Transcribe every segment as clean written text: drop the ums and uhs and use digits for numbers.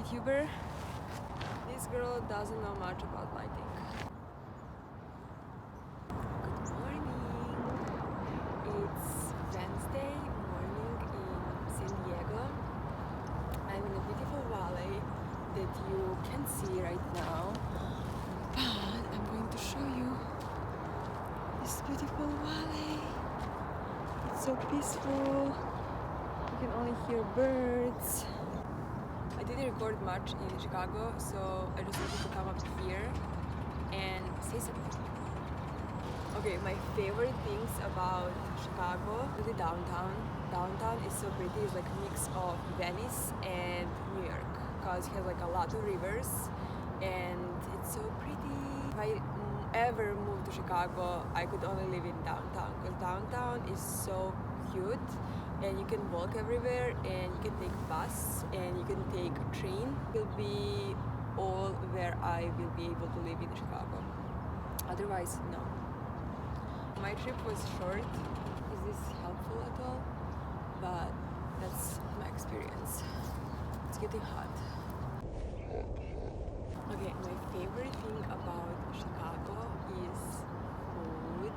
YouTuber. This girl doesn't know much about lighting. Good morning! It's Wednesday morning in San Diego. I'm in a beautiful valley that you can see right now. But I'm going to show you this beautiful valley. It's so peaceful. You can only hear birds. I didn't record much in Chicago, so I just wanted to come up here and say something. Okay, my favorite things about Chicago is the downtown. Downtown is so pretty. It's like a mix of Venice and New York because it has like a lot of rivers and it's so pretty. If I ever moved to Chicago, I could only live in downtown because downtown is so cute. And you can walk everywhere, and you can take bus, and you can take a train. It will be all where I will be able to live in Chicago. Otherwise, no. My trip was short. Is this helpful at all? But that's my experience. It's getting hot. Okay, my favorite thing about Chicago is food.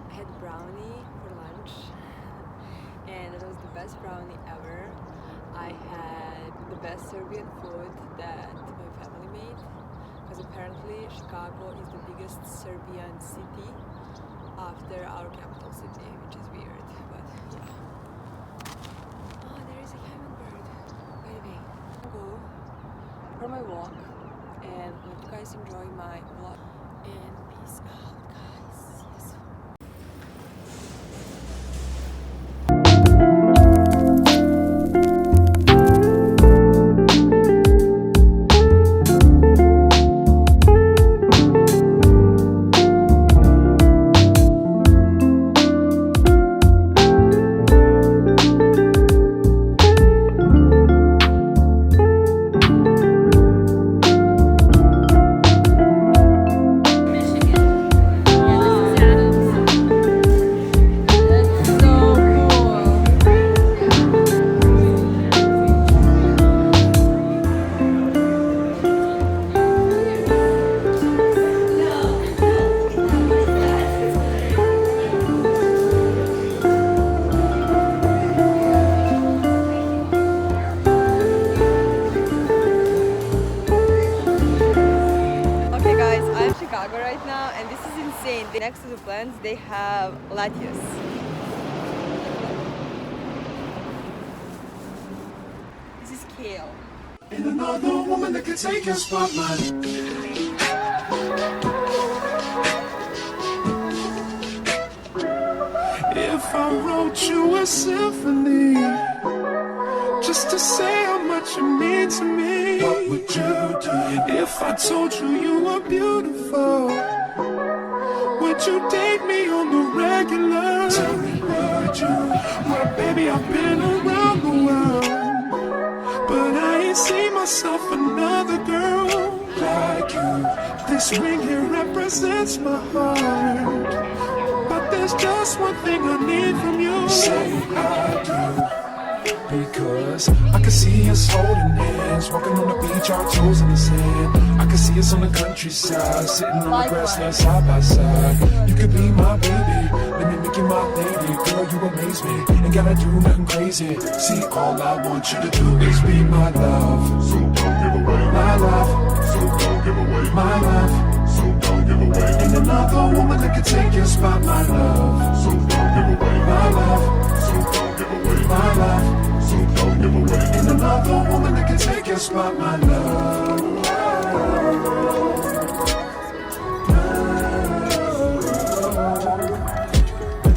I had brownie for lunch. And it was the best brownie ever. I had the best Serbian food that my family made because apparently Chicago is the biggest Serbian city after our capital city, which is weird, but yeah. Oh, there is a hummingbird. By the way, I'll go for my walk and let you guys enjoy my vlog and peace out, guys. Yes. Right now, and this is insane. Next to the plants they have lettuce. This is kale. And another woman that can take your spotlight. If I wrote you a symphony just to say how much you mean to me, what would you do? If I told you you were beautiful, would you date me on the regular? Tell me, would you? Well, baby, I've been around the world, but I ain't seen myself another girl like you. This ring here represents my heart, but there's just one thing I need from you. Say I do. Because I can see us holding hands, walking on the beach, our toes in the sand. I can see us on the countryside, sitting on the grassland side by side. You could be my baby, let me make you my lady. Girl, you amaze me, ain't gotta do nothing crazy. See, all I want you to do is be my love. So don't give away my love. So don't give away my love. So don't give away. Ain't another woman that can take your spot, my love. So don't give away my love. So don't give away my love. So don't give away. Ain't another woman that can take your spot, my love.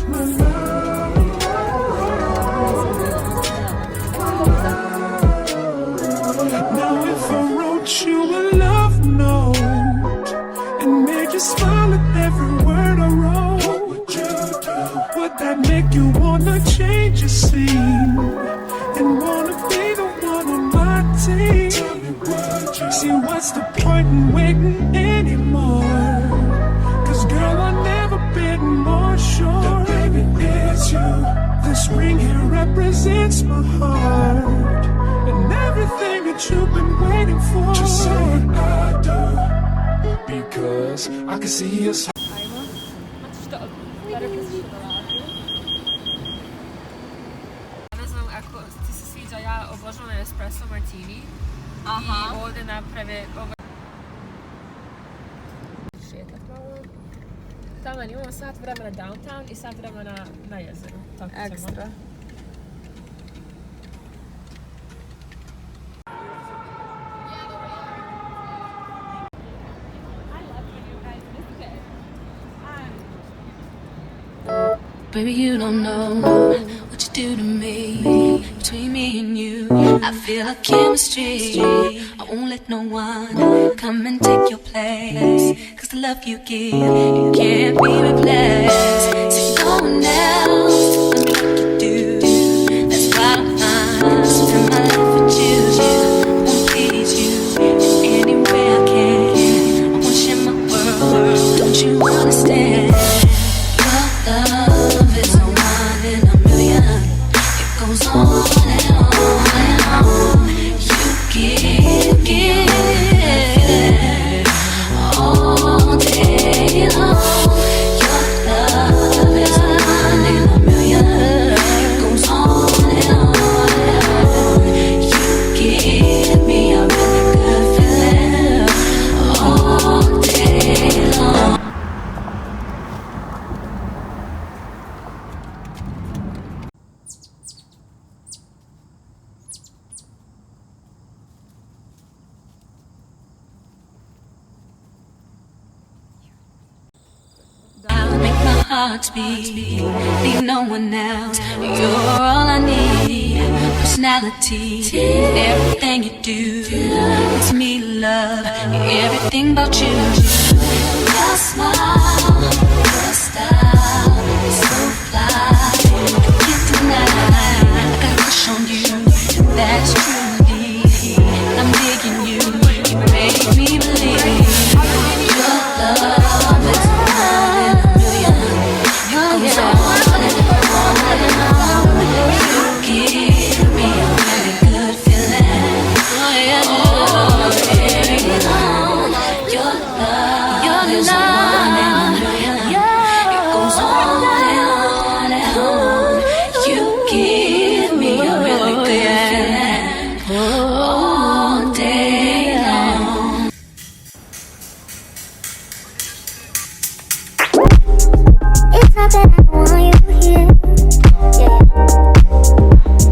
My love. Now if I wrote you a love note and made you smile at every word I wrote, what would you do? Would that make you wanna change your scene and wanna be the one on my team? Tell me, would you? See, what's the point in waiting anymore? Cause girl, I've never been more sure that baby it's you. This ring here represents my heart and everything that you've been waiting 'cause I can see us. Ajmo. Better position Ne znam ako ti se sviđa, ja obožavam espresso martini. I ovdje naprave šetat malo. Tamo imamo sat vremena downtown i sat vremena na jezeru. Tako Ekstra. Baby, you don't know what you do to me. Between me and you, I feel a chemistry. I won't let no one come and take your place. 'Cause the love you give, it can't be replaced. So no one else will do like you do. That's why I'm spend my life with you. I won't please you in any way I can. I won't share my world. Don't you understand? Your love is a one in a million. It goes on and on and on. You give all day long. Your love is a one in a million. It goes on and on and on. You give me a really good feeling all day long. Make my heart beat, need no one else. You're all I need. Personality, everything you do makes me love everything about you. Your smile, your style, so fly. I can't deny, I got a crush on you. That's truly, I'm digging you. You make me believe your love is one in a million. It goes on and on and on. You give me a really good feeling. Oh yeah, all day long. Your love is one in a million. It goes on and on and on. You give me a really good feeling all day long. It's not that I want you here, yeah.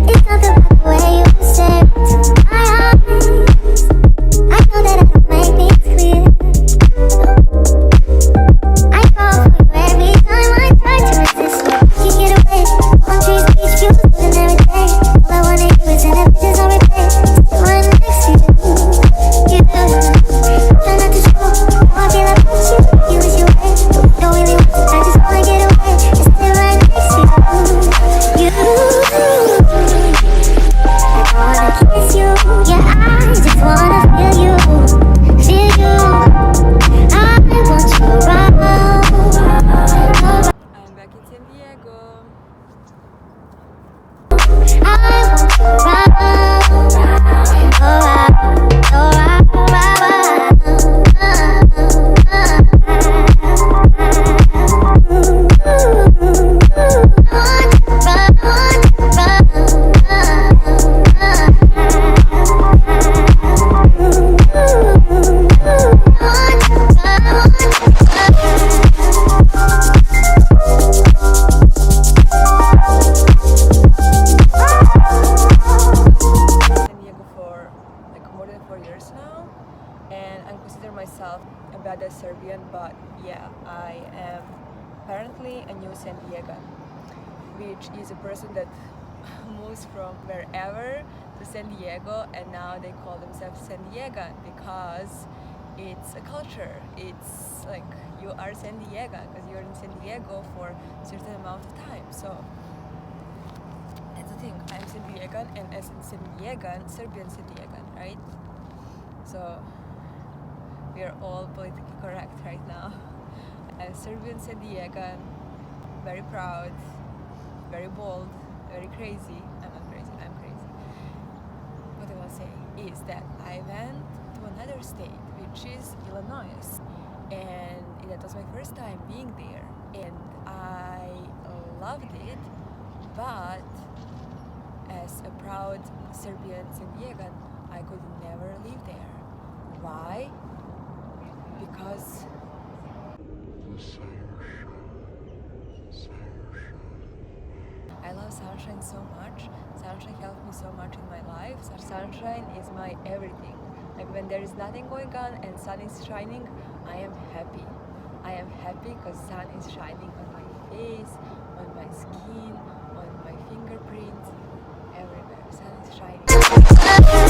It's not the way you say it to my eyes. I know that I don't make things clear. I fall for you every time I try to resist you. You get away, palm trees, beach views, and every day. All I wanna do is send up pictures on replay. Still right next to you. You do try not to show how I feel about you. You wish you away, don't really want to. I just wanna get away. Just stay right next to you. I wanna kiss you. Yeah, I just wanna feel you. Feel you. I want you around. I'm back in San Diego. I want you around. San Diego for like more than 4 years now, and I consider myself a badass Serbian, but yeah, I am apparently a new San Diegan, which is a person that moves from wherever to San Diego, and now they call themselves San Diegan because it's a culture. It's like you are San Diegan because you're in San Diego for a certain amount of time. So that's the thing. I'm San Diegan, and as a San Diegan, Serbian San Diegan, right? So we are all politically correct right now. As Serbian San Diegan, very proud, very bold, very crazy. I'm not crazy, I'm crazy. What I want to say is that I went to another state, which is Illinois, that was my first time being there, and I loved it. But as a proud Serbian Sendiegan, I could never live there. Why? Because I love sunshine so much. Sunshine helped me so much in my life. So sunshine is my everything. Like when there is nothing going on and sun is shining, I am happy. I am happy because sun is shining on my face, on my skin, on my fingerprints, everywhere. Sun is shining.